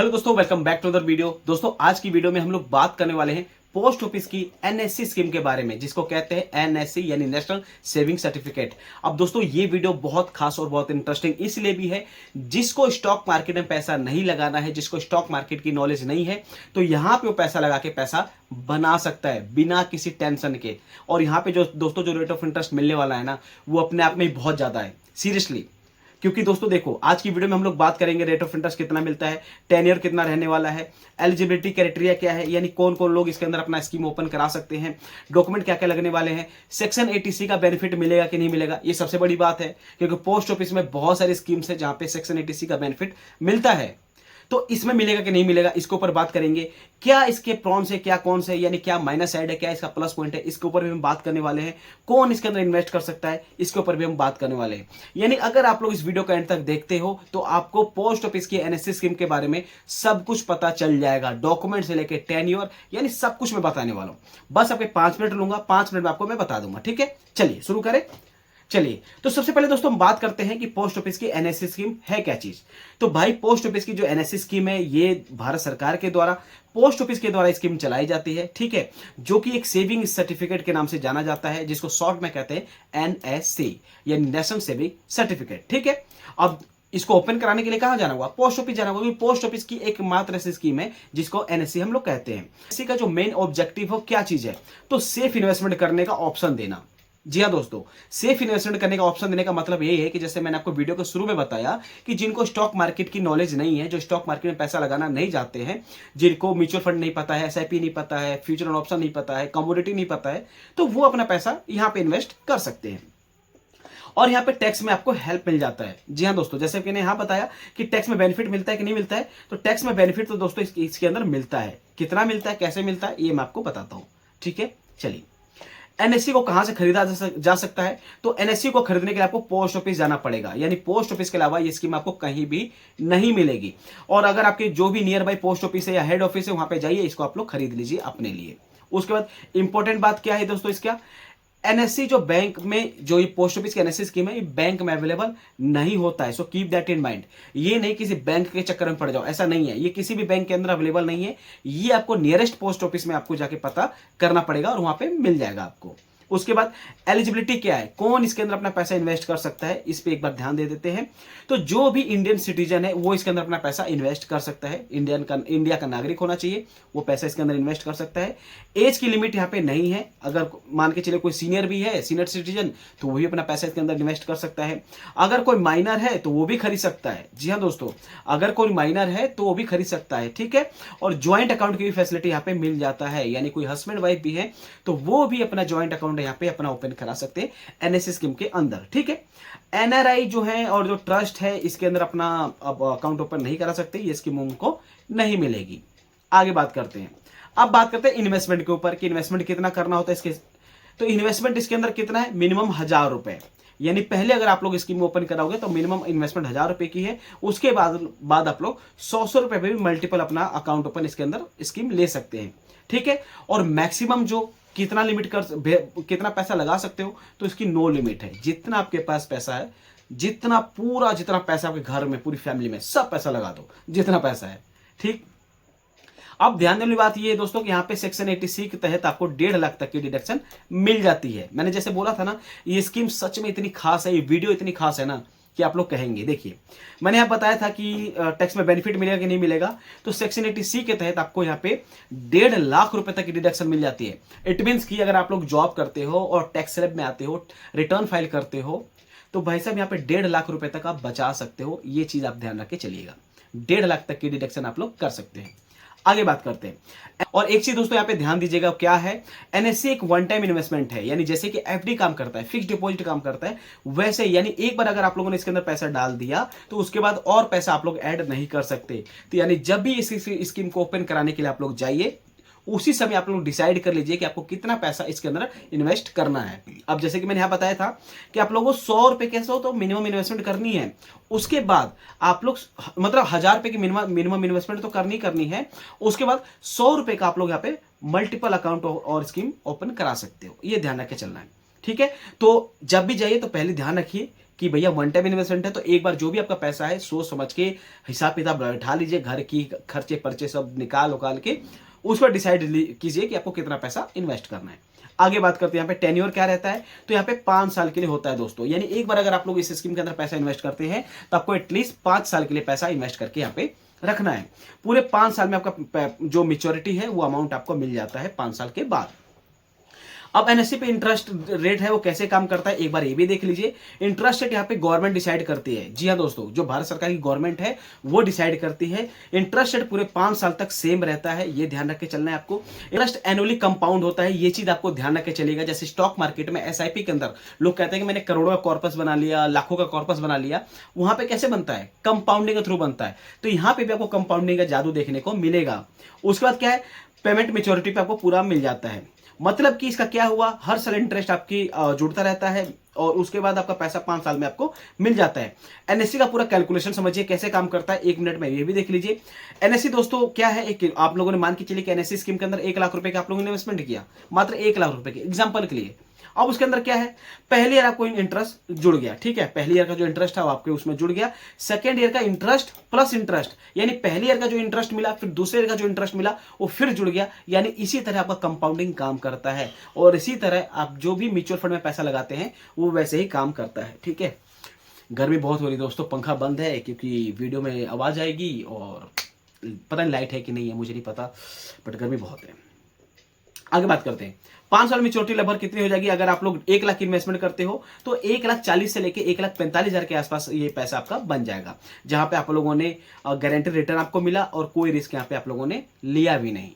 Hello दोस्तों, welcome back to the video. दोस्तों आज की वीडियो में हम लोग बात करने वाले हैं पोस्ट ऑफिस की एनएससी स्कीम के बारे में, जिसको कहते हैं एनएससी यानी नेशनल सेविंग सर्टिफिकेट। अब दोस्तों ये वीडियो बहुत खास और बहुत इंटरेस्टिंग इसलिए भी है, जिसको स्टॉक मार्केट में पैसा नहीं लगाना है, जिसको स्टॉक मार्केट की नॉलेज नहीं है, तो यहाँ पे वो पैसा लगा के पैसा बना सकता है बिना किसी टेंशन के। और यहाँ पे जो दोस्तों जो रेट ऑफ इंटरेस्ट मिलने वाला है ना, वो अपने आप में ही बहुत ज्यादा है, सीरियसली। क्योंकि दोस्तों देखो, आज की वीडियो में हम लोग बात करेंगे रेट ऑफ इंटरेस्ट कितना मिलता है, टेन्योर कितना रहने वाला है, एलिजिबिलिटी क्राइटेरिया क्या है, यानी कौन कौन लोग इसके अंदर अपना स्कीम ओपन करा सकते हैं, डॉक्यूमेंट क्या क्या लगने वाले हैं, सेक्शन 80C का बेनिफिट मिलेगा कि नहीं मिलेगा। ये सबसे बड़ी बात है, क्योंकि पोस्ट ऑफिस में बहुत सारी स्कीम्स है जहां पे सेक्शन 80C का बेनिफिट मिलता है, तो इसमें मिलेगा कि नहीं मिलेगा, इसके ऊपर बात करेंगे। क्या इसके प्रॉन्स है, क्या कौन से, यानी क्या माइनस साइड है, क्या इसका प्लस पॉइंट है, इसके ऊपर भी हम बात करने वाले हैं। कौन इसके अंदर इन्वेस्ट कर सकता है, इसके ऊपर भी हम बात करने वाले हैं। यानी अगर आप लोग इस वीडियो को एंड तक देखते हो तो आपको पोस्ट ऑफिस की एनएससी स्कीम के बारे में सब कुछ पता चल जाएगा, डॉक्यूमेंट से लेकर टेन्योर, यानी सब कुछ मैं बताने वाला हूं। बस आपके 5 मिनट लूंगा, 5 मिनट में आपको मैं बता दूंगा, ठीक है। चलिए शुरू करें। चलिए, तो सबसे पहले दोस्तों हम बात करते हैं कि पोस्ट ऑफिस की एनएससी स्कीम है क्या चीज। तो भाई पोस्ट ऑफिस की जो एनएससी स्कीम है, ये भारत सरकार के द्वारा पोस्ट ऑफिस के द्वारा स्कीम चलाई जाती है, ठीक है, जो कि एक सेविंग सर्टिफिकेट के नाम से जाना जाता है, जिसको शॉर्ट में कहते हैं एनएससी यानी नेशनल सेविंग सर्टिफिकेट, ठीक है। अब इसको ओपन कराने के लिए कहां जाना होगा, पोस्ट ऑफिस जाना होगा। पोस्ट ऑफिस की एकमात्र ऐसी स्कीम है जिसको एनएससी हम लोग कहते हैं। इसी का जो मेन ऑब्जेक्टिव हो क्या चीज है, तो सेफ इन्वेस्टमेंट करने का ऑप्शन देना। जी हाँ दोस्तों, सेफ इन्वेस्टमेंट करने का ऑप्शन देने का मतलब ये है कि जैसे मैंने आपको वीडियो के शुरू में बताया कि जिनको स्टॉक मार्केट की नॉलेज नहीं है, जो स्टॉक मार्केट में पैसा लगाना नहीं चाहते हैं, जिनको म्यूचुअल फंड नहीं पता है, एसआईपी नहीं पता है, फ्यूचर एंड ऑप्शन नहीं पता है, कमोडिटी नहीं पता है, तो वो अपना पैसा यहाँ पे इन्वेस्ट कर सकते हैं। और यहाँ पे टैक्स में आपको हेल्प मिल जाता है। जी हाँ दोस्तों, जैसे मैंने यहाँ बताया कि टैक्स में बेनिफिट मिलता है कि नहीं मिलता है, तो टैक्स में बेनिफिट तो दोस्तों इसके अंदर मिलता है। कितना मिलता है, कैसे मिलता है, ये मैं आपको बताता हूँ, ठीक है। चलिए, एनएससी को कहां से खरीदा जा सकता है, तो एनएससी को खरीदने के लिए आपको पोस्ट ऑफिस जाना पड़ेगा, यानी पोस्ट ऑफिस के अलावा ये स्कीम आपको कहीं भी नहीं मिलेगी। और अगर आपके जो भी नियर बाई पोस्ट ऑफिस है या हेड ऑफिस है, वहां पे जाइए, इसको आप लोग खरीद लीजिए अपने लिए। उसके बाद इंपॉर्टेंट बात क्या है दोस्तों, इसका एनएससी जो बैंक में, जो ये पोस्ट ऑफिस की एनएससी स्कीम है, ये बैंक में अवेलेबल नहीं होता है। So keep that in mind. ये नहीं किसी बैंक के चक्कर में पड़ जाओ, ऐसा नहीं है, ये किसी भी बैंक के अंदर अवेलेबल नहीं है। ये आपको नियरेस्ट पोस्ट ऑफिस में आपको जाके पता करना पड़ेगा और वहां पे मिल जाएगा आपको। उसके बाद एलिजिबिलिटी क्या है, कौन इसके अंदर अपना पैसा इन्वेस्ट कर सकता है, इस पे एक बार ध्यान दे देते हैं। तो जो भी इंडियन सिटीजन है वो इसके अंदर अपना पैसा इन्वेस्ट कर सकता है। इंडिया का नागरिक होना चाहिए, वो पैसा इसके अंदर इन्वेस्ट कर सकता है। एज की लिमिट यहाँ पे नहीं है। अगर मान के चले कोई सीनियर भी है, सीनियर सिटीजन, तो वो भी अपना पैसा इसके अंदर इन्वेस्ट कर सकता है। अगर कोई माइनर है तो वो भी खरीद सकता है। जी हाँ दोस्तों, अगर कोई माइनर है तो वो भी खरीद सकता है, ठीक है। और ज्वाइंट अकाउंट की भी फैसिलिटी यहाँ पे मिल जाता है, यानी कोई हस्बैंड वाइफ भी है तो वो भी अपना ज्वाइंट अकाउंट यहाँ पे अपना ओपन करा सकते हैं एनएससी स्कीम के अंदर, ठीक है। एनआरआई जो है और जो ट्रस्ट है, इसके अंदर अपना अकाउंट ओपन नहीं करा सकते, ये स्कीम उनको नहीं मिलेगी। आगे बात करते हैं। अब बात करते हैं इन्वेस्टमेंट के ऊपर कि इन्वेस्टमेंट कितना करना होता है इसके। तो इन्वेस्टमेंट इसके अंदर कितना है, मिनिमम 1000 रुपए। यानी पहले अगर आप लोग स्कीम ओपन कराओगे तो मिनिमम इन्वेस्टमेंट 1000 रुपए की है। उसके बाद आप लोग 100 रुपए पे भी मल्टीपल अपना अकाउंट ओपन इसके अंदर स्कीम ले सकते हैं, ठीक है। और मैक्सिमम जो कितना पैसा लगा सकते हो, तो इसकी नो लिमिट है। जितना आपके पास पैसा है, जितना पैसा आपके घर में पूरी फैमिली में सब पैसा लगा दो, जितना पैसा है, ठीक। अब ध्यान देने वाली बात ये है दोस्तों कि यहाँ पे सेक्शन 80C के तहत आपको 1.5 लाख तक की डिडक्शन मिल जाती है। मैंने जैसे बोला था ना, ये स्कीम सच में इतनी खास है, ये वीडियो इतनी खास है ना कि आप लोग कहेंगे। देखिए, मैंने यहाँ बताया था कि टैक्स में बेनिफिट मिलेगा कि नहीं मिलेगा, तो सेक्शन 80C के तहत आपको यहाँ पे 1.5 लाख रुपए तक की डिडक्शन मिल जाती है। इट मीन्स कि अगर आप लोग जॉब करते हो और टैक्स स्लैब में आते हो, रिटर्न फाइल करते हो, तो भाई साहब यहाँ पे 1.5 लाख रुपए तक आप बचा सकते हो। ये चीज आप ध्यान रख के चलिएगा, 1.5 लाख तक की डिडक्शन आप लोग कर सकते हैं। आगे बात करते हैं। और एक चीज दोस्तों यहाँ पे ध्यान दीजिएगा, क्या है, एनएससी एक वन टाइम इन्वेस्टमेंट है। यानी जैसे कि एफडी काम करता है, फिक्स डिपॉजिट काम करता है, वैसे यानी एक बार अगर आप लोगों ने इसके अंदर पैसा डाल दिया तो उसके बाद और पैसा आप लोग ऐड नहीं कर सकते। तो यानी जब भी इस स्कीम को ओपन कराने के लिए आप लोग जाइए, उसी समय आप लोग डिसाइड कर लीजिए कि आपको कितना पैसा इसके अंदर इन्वेस्ट करना है। अब जैसे कि मैंने यहाँ बताया था कि आप लोगों को 100 रुपए कैसे हो तो मिनिमम इन्वेस्टमेंट करनी है। उसके बाद आप लोग मतलब 1000 रुपए की मिनिमम इन्वेस्टमेंट तो करनी है। उसके बाद 100 रुपए का आप लोग यहाँ पे मल्टीपल अकाउंट और स्कीम ओपन करा सकते हो। ये ध्यान रख के चलना है, ठीक है। तो जब भी जाइए तो पहले ध्यान रखिए कि भैया वन टाइम इन्वेस्टमेंट है, तो एक बार जो भी आपका पैसा है सोच समझ के हिसाब किताब बैठा लीजिए, घर की खर्चे पर्चे सब निकाल उकाल के उस पर डिसाइड कीजिए कि आपको कितना पैसा इन्वेस्ट करना है। आगे बात करते हैं यहाँ पे टेन्योर क्या रहता है, तो यहाँ पे 5 साल के लिए होता है दोस्तों। यानी एक बार अगर आप लोग इस स्कीम के अंदर पैसा इन्वेस्ट करते हैं तो आपको एटलीस्ट 5 साल के लिए पैसा इन्वेस्ट करके यहाँ पे रखना है। पूरे 5 साल में आपका जो मेच्योरिटी है वो अमाउंट आपको मिल जाता है 5 साल के बाद। अब एनएससी पे इंटरेस्ट रेट है वो कैसे काम करता है एक बार ये भी देख लीजिए। इंटरेस्ट रेट यहाँ पे गवर्नमेंट डिसाइड करती है। जी हाँ दोस्तों, जो भारत सरकार की गवर्नमेंट है वो डिसाइड करती है। इंटरेस्ट रेट पूरे 5 साल तक सेम रहता है, ये ध्यान रख के चलना है आपको। इंटरेस्ट एनुअली कंपाउंड होता है, ये चीज आपको ध्यान रख के चलेगा। जैसे स्टॉक मार्केट में एसआईपी के अंदर लोग कहते हैं कि मैंने करोड़ों का कॉर्पस बना लिया, लाखों का कॉर्पस बना लिया, वहां पे कैसे बनता है, कंपाउंडिंग के थ्रू बनता है। तो यहाँ पे भी आपको कंपाउंडिंग का जादू देखने को मिलेगा। उसके बाद क्या है, पेमेंट मेच्योरिटी पे आपको पूरा मिल जाता है। मतलब कि इसका क्या हुआ, हर साल इंटरेस्ट आपकी जुड़ता रहता है और उसके बाद आपका पैसा 5 साल में आपको मिल जाता है। एनएससी का पूरा कैलकुलेशन समझिए कैसे काम करता है, 1 मिनट में ये भी देख लीजिए। एनएससी दोस्तों क्या है, एक आप लोगों ने मान के चलिए कि एनएससी स्कीम के अंदर 1 लाख रुपए का आप लोगों ने इन्वेस्टमेंट किया, मात्र 1 लाख रुपए के एग्जाम्पल के लिए। अब उसके अंदर क्या है, पहले ईयर आपको इंटरेस्ट जुड़ गया, ठीक है, पहले ईयर का जो इंटरेस्ट था वो आपके उसमें जुड़ गया। सेकेंड ईयर का इंटरेस्ट प्लस इंटरेस्ट, यानी पहले ईयर का जो इंटरेस्ट मिला फिर दूसरे ईयर का जो इंटरेस्ट मिला वो फिर जुड़ गया। यानी इसी तरह आपका कंपाउंडिंग काम करता है और इसी तरह आप जो भी म्यूचुअल फंड में पैसा लगाते हैं वो वैसे ही काम करता है, ठीक है। गर्मी बहुत हो रही दोस्तों, पंखा बंद है क्योंकि वीडियो में आवाज आएगी और पता नहीं लाइट है कि नहीं है मुझे नहीं पता, बट गर्मी बहुत है। आगे बात करते हैं, 5 साल मेच्योरिटी लगभग कितनी हो जाएगी। अगर आप लोग 1 लाख इन्वेस्टमेंट करते हो तो 1,40,000 से लेके 1,45,000 के आसपास ये पैसा आपका बन जाएगा, जहां पे आप लोगों ने गारंटी रिटर्न आपको मिला और कोई रिस्क यहाँ पे आप लोगों ने लिया भी नहीं,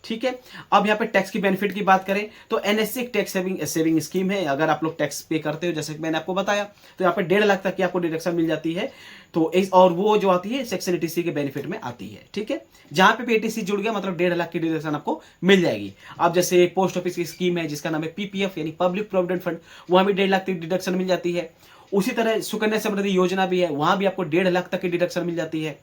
ठीक है। अब यहाँ पे टैक्स की बेनिफिट की बात करें तो एनएससी एक टैक्स सेविंग स्कीम है। अगर आप लोग टैक्स पे करते हो जैसे कि मैंने आपको बताया तो यहाँ पे 1.5 लाख तक की आपको डिडक्शन मिल जाती है। तो और वो जो आती है सेक्शन 80C के बेनिफिट में आती है, ठीक है। जहां पे भी 80C जुड़ गया मतलब 1.5 लाख की डिडक्शन आपको मिल जाएगी। अब जैसे पोस्ट ऑफिस की स्कीम है जिसका नाम है पीपीएफ यानी पब्लिक प्रोविडेंट फंड, वहां भी 1.5 लाख की डिडक्शन मिल जाती है। उसी तरह सुकन्या समृद्धि योजना भी है, वहां भी आपको 1.5 लाख तक की डिडक्शन मिल जाती है।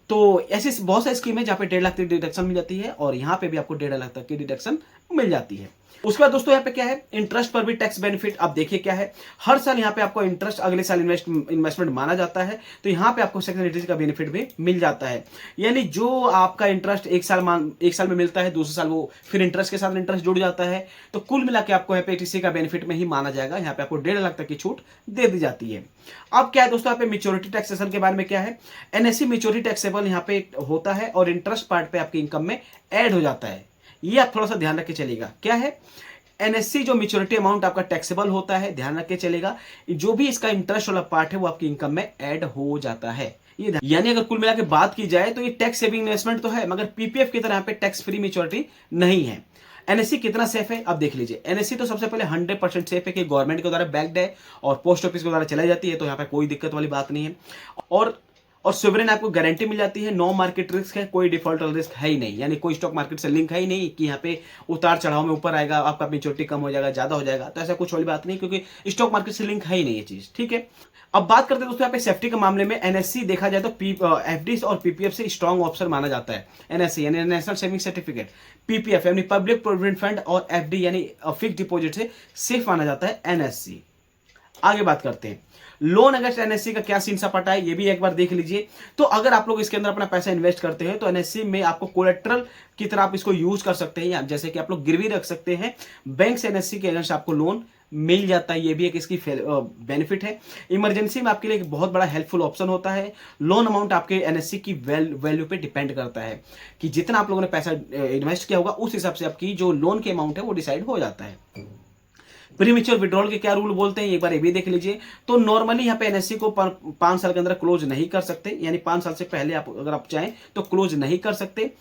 तो ऐसी बहुत सारी स्कीम है जहां पे 1.5 लाख की डिडक्शन मिल जाती है और यहाँ पे भी आपको 1.5 लाख तक की डिडक्शन मिल जाती है। उसके बाद दोस्तों यहाँ पे क्या है, इंटरेस्ट पर भी टैक्स बेनिफिट। आप देखिए क्या है, हर साल यहाँ पे आपको इंटरेस्ट अगले साल इन्वेस्टमेंट माना जाता है, तो यहाँ पे आपको सेक्शन 80 का बेनिफिट भी मिल जाता है। यानी जो आपका इंटरेस्ट एक साल में मिलता है, दूसरे साल वो फिर इंटरेस्ट के साथ इंटरेस्ट जुड़ जाता है, तो कुल मिला के आपको यहाँ पे 80 का बेनिफिट में ही माना जाएगा। यहाँ पे आपको 1.5 लाख तक की छूट दे दी जाती है। अब क्या है दोस्तों, यहाँ पे मेच्योरिटी टैक्सेशन के बारे में क्या है, एनएससी मेच्योरिटी टैक्सेबल यहाँ पे होता है और इंटरेस्ट पार्ट पे आपकी इनकम में ऐड हो जाता है। ये आप थोड़ा सा ध्यान रख के चलिएगा। क्या है, एनएससी जो मेच्योरिटी अमाउंट आपका टैक्सेबल होता है, ध्यान रख के चलेगा, जो भी इसका इंटरेस्ट वाला पार्ट है वो आपकी इनकम में ऐड हो जाता है। ये यानी अगर कुल मिला के बात की जाए तो ये टैक्स सेविंग इन्वेस्टमेंट तो है, मगर पीपीएफ की तरह यहाँ पे टैक्स फ्री मेच्योरिटी नहीं है। एनएससी कितना सेफ है अब देख लीजिए। एनएससी तो सबसे पहले 100% सेफ है कि गवर्नमेंट के द्वारा बैक्ड है और पोस्ट ऑफिस के द्वारा चलाई जाती है, तो यहाँ पे कोई दिक्कत वाली बात नहीं है। और सोवरेन आपको गारंटी मिल जाती है, नो मार्केट रिस्क है, कोई डिफॉल्ट रिस्क है ही नहीं, यानी कोई स्टॉक मार्केट से लिंक है ही नहीं कि यहाँ पे उतार चढ़ाव में ऊपर आएगा, आपका मेच्योरिटी कम हो जाएगा, ज्यादा हो जाएगा, तो ऐसा कुछ वाली बात नहीं, क्योंकि स्टॉक मार्केट से लिंक है ही नहीं ये चीज, ठीक है। अब बात करते हैं दोस्तों यहाँ पे सेफ्टी के मामले में। एनएससी देखा जाए तो एफडी और पीपीएफ से स्ट्रॉन्ग ऑप्शन माना जाता है। एनएससी यानी नेशनल सेविंग सर्टिफिकेट, पीपीएफ यानी पब्लिक प्रोविडेंट फंड और एफडी यानी फिक्स्ड डिपॉजिट से सेफ माना जाता है एनएससी। आगे बात करते हैं लोन अगेंस्ट एनएससी का क्या सीन सपाटा है, ये भी एक बार देख लीजिए। तो अगर आप लोग इसके अंदर अपना पैसा इन्वेस्ट करते हैं तो एनएससी में आपको कोलेट्रल की तरह आप इसको यूज कर सकते हैं, जैसे कि आप लोग गिरवी रख सकते हैं, बैंक से एनएससी के अगेंस्ट आपको लोन मिल जाता है। ये भी एक इसकी बेनिफिट है। इमरजेंसी में आपके लिए एक बहुत बड़ा हेल्पफुल ऑप्शन होता है। लोन अमाउंट आपके एनएससी की वैल्यू पे डिपेंड करता है कि जितना आप लोगों ने पैसा इन्वेस्ट किया होगा उस हिसाब से आपकी जो लोन की अमाउंट है वो डिसाइड हो जाता है। प्रीमेच्योर विड्रॉल के क्या रूल बोलते हैं एक बार ये भी देख लीजिए। तो नॉर्मली यहाँ पे एनएससी को 5 साल के अंदर क्लोज नहीं कर सकते, यानी 5 साल से पहले आप अगर आप चाहें तो क्लोज नहीं कर सकते।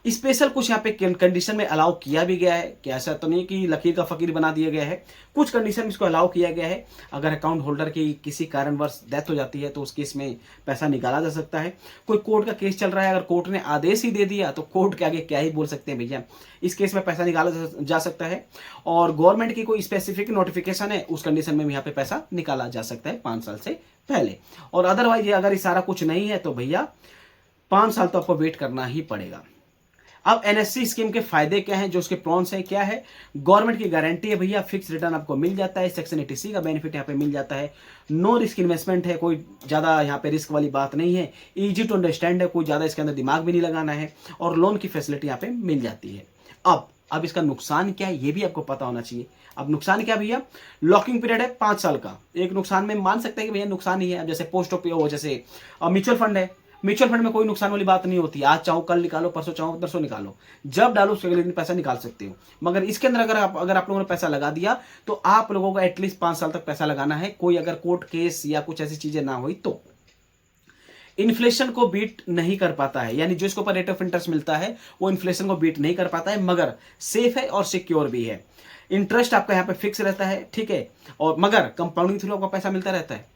स्पेशल कुछ यहाँ पे कंडीशन में अलाउ किया भी गया है कि ऐसा तो नहीं कि लकीर का फकीर बना दिया गया है, कुछ कंडीशन में इसको अलाउ किया गया है। अगर अकाउंट होल्डर की किसी कारणवश डेथ हो जाती है तो उस केस में पैसा निकाला जा सकता है। कोई कोर्ट का केस चल रहा है, अगर कोर्ट ने आदेश ही दे दिया तो कोर्ट के आगे क्या ही बोल सकते हैं भैया, इस केस में पैसा निकाला जा सकता है। और गवर्नमेंट की कोई स्पेसिफिक नोटिफिकेशन है उस कंडीशन में भी यहाँ पे पैसा निकाला जा सकता है 5 साल से पहले। और अदरवाइज अगर ये सारा कुछ नहीं है तो भैया 5 साल तो आपको वेट करना ही पड़ेगा। अब एनएससी स्कीम के फायदे क्या हैं, जो उसके प्रॉन्स हैं क्या है। गवर्नमेंट की गारंटी है भैया, फिक्स रिटर्न आपको मिल जाता है, सेक्शन 80C का बेनिफिट यहाँ पे मिल जाता है, नो रिस्क इन्वेस्टमेंट है, कोई ज़्यादा यहाँ पे रिस्क वाली बात नहीं है, इजी टू अंडरस्टैंड है, कोई ज़्यादा इसके अंदर दिमाग भी नहीं लगाना है, और लोन की फैसिलिटी यहाँ पे मिल जाती है। अब इसका नुकसान क्या है ये भी आपको पता होना चाहिए। अब नुकसान क्या भैया, लॉकिंग पीरियड है 5 साल का। एक नुकसान में मान सकते हैं कि भैया नुकसान ही है, जैसे पोस्ट ऑफिस, जैसे म्यूचुअल फंड है, म्यूचुअल फंड में कोई नुकसान वाली बात नहीं होती, आज चाहो कल निकालो, परसों चाहो परसों निकालो, जब डालो उसके अगले दिन पैसा निकाल सकते हो। मगर इसके अंदर अगर आप लोगों ने पैसा लगा दिया तो आप लोगों को एटलीस्ट 5 साल तक पैसा लगाना है, कोई अगर कोर्ट केस या कुछ ऐसी चीजें ना हुई तो। इन्फ्लेशन को बीट नहीं कर पाता है, यानी जो इसके ऊपर रेट ऑफ इंटरेस्ट मिलता है वो इन्फ्लेशन को बीट नहीं कर पाता है, मगर सेफ है और सिक्योर भी है। इंटरेस्ट आपका यहाँ पे फिक्स रहता है, ठीक है, और मगर कंपाउंडिंग थ्रू आपका पैसा मिलता रहता है।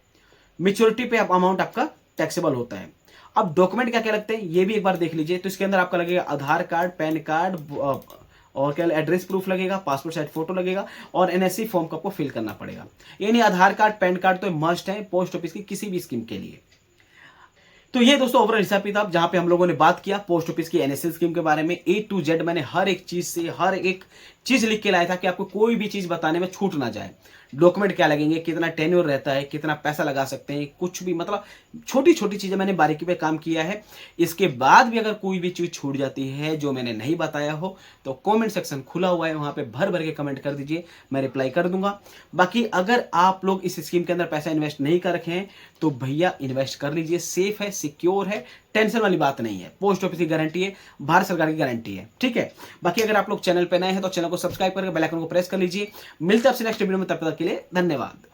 मेच्योरिटी पे अमाउंट आपका टैक्सेबल होता है। अब डॉक्यूमेंट क्या क्या लगते हैं ये भी एक बार देख लीजिए। तो इसके अंदर आपका लगेगा आधार कार्ड, पैन कार्ड, और क्या एड्रेस प्रूफ लगेगा, पासपोर्ट साइज फोटो लगेगा, और एनएससी फॉर्म को आपको फिल करना पड़ेगा। यानी आधार कार्ड, पैन कार्ड तो मस्ट है पोस्ट ऑफिस की किसी भी स्कीम के लिए। तो ये दोस्तों ओवरऑल हिसाब किताब जहां पे हम लोगों ने बात किया पोस्ट ऑफिस की एनएससी स्कीम के बारे में, A to Z मैंने हर एक चीज से हर एक चीज लिख के लाया था कि आपको कोई भी चीज बताने में छूट ना जाए। डॉक्यूमेंट क्या लगेंगे, कितना टेन्योर रहता है, कितना पैसा लगा सकते हैं, कुछ भी मतलब छोटी छोटी चीजें मैंने बारीकी पे काम किया है। इसके बाद भी अगर कोई भी चीज छूट जाती है जो मैंने नहीं बताया हो तो कमेंट सेक्शन खुला हुआ है, वहां पे भर भर के कमेंट कर दीजिए, मैं रिप्लाई कर दूंगा। बाकी अगर आप लोग इस स्कीम के अंदर पैसा इन्वेस्ट नहीं कर रखे हैं तो भैया इन्वेस्ट कर लीजिए, सेफ है, सिक्योर है, टेंशन वाली बात नहीं है। पोस्ट ऑफिस की गारंटी है, भारत सरकार की गारंटी है, ठीक है। बाकी अगर आप लोग चैनल पे नए हैं तो चैनल को सब्सक्राइब करके बेल आइकन को प्रेस कर लीजिए। मिलते हैं आपसे नेक्स्ट वीडियो में, तब तक के लिए धन्यवाद।